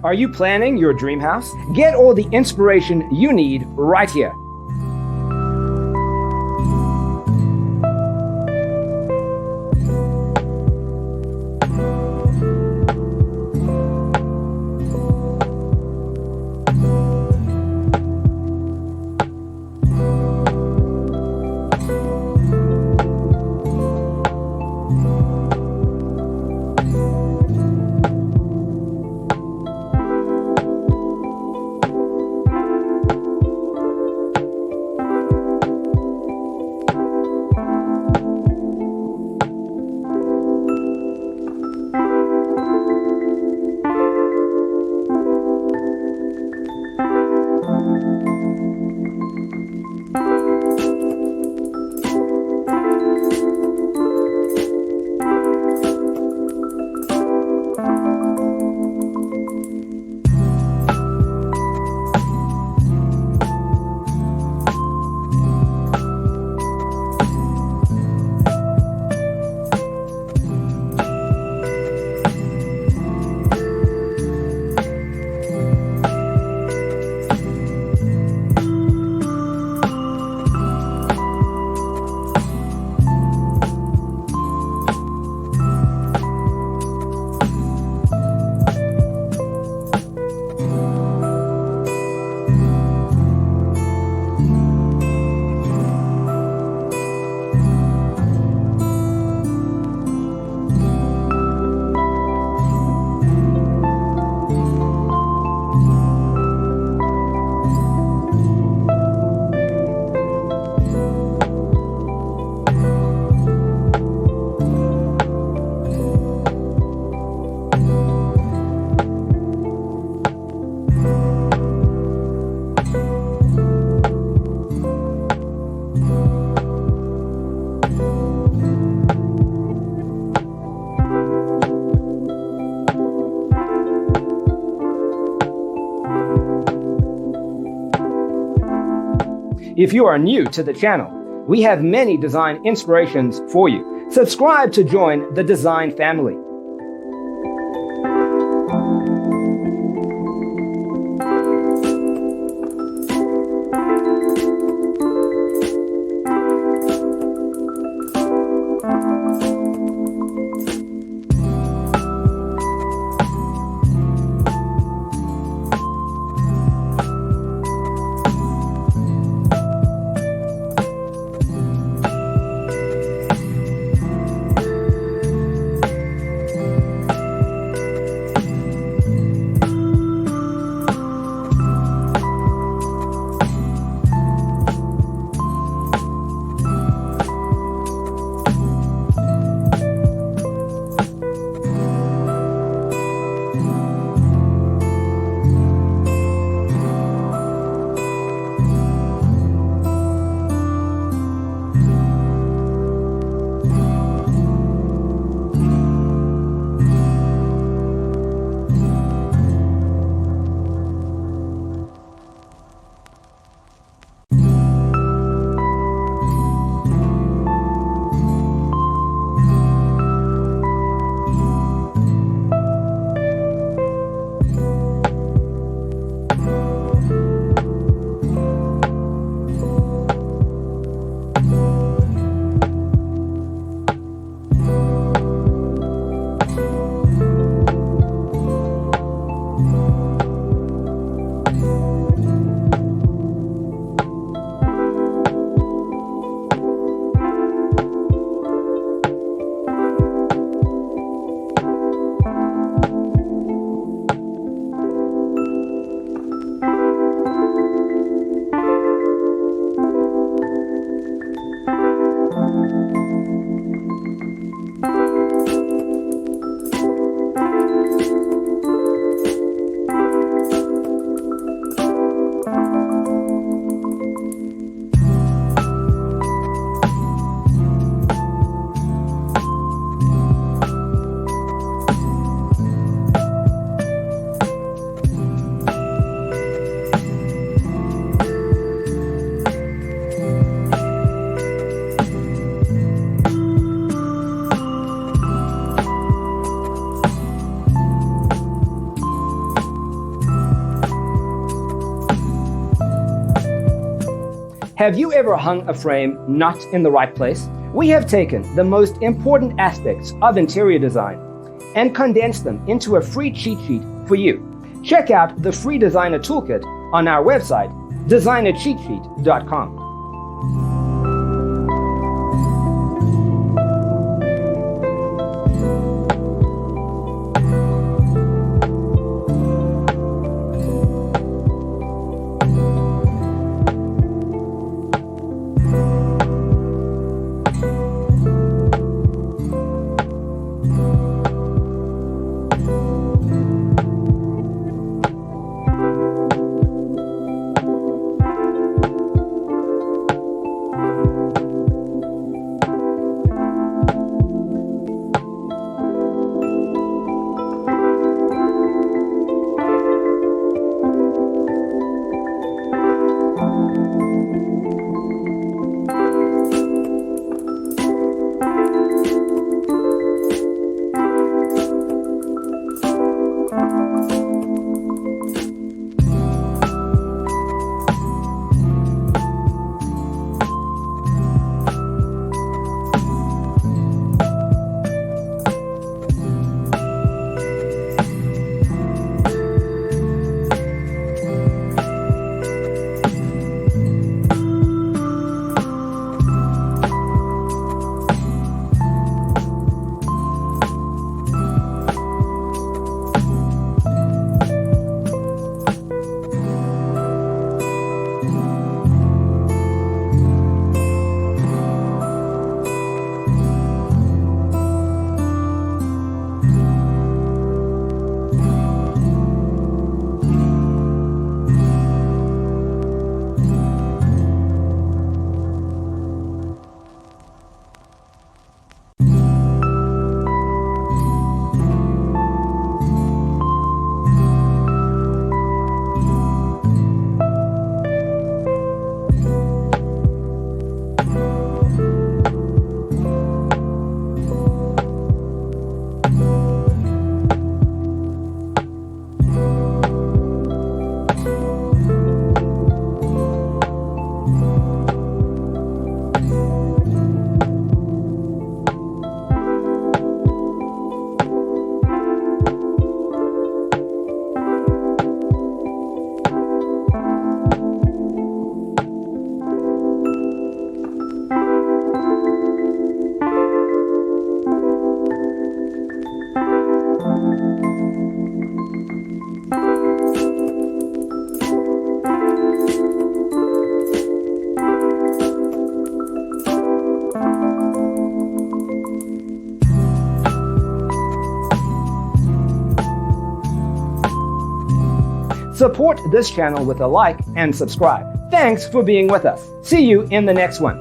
Are you planning your dream house? Get all the inspiration you need right here. If you are new to the channel, we have many design inspirations for you. Subscribe to join the design family. Have you ever hung a frame not in the right place? We have taken the most important aspects of interior design and condensed them into a free cheat sheet for you. Check out the free designer toolkit on our website, designercheatsheet.com. Support this channel with a like and subscribe. Thanks for being with us. See you in the next one.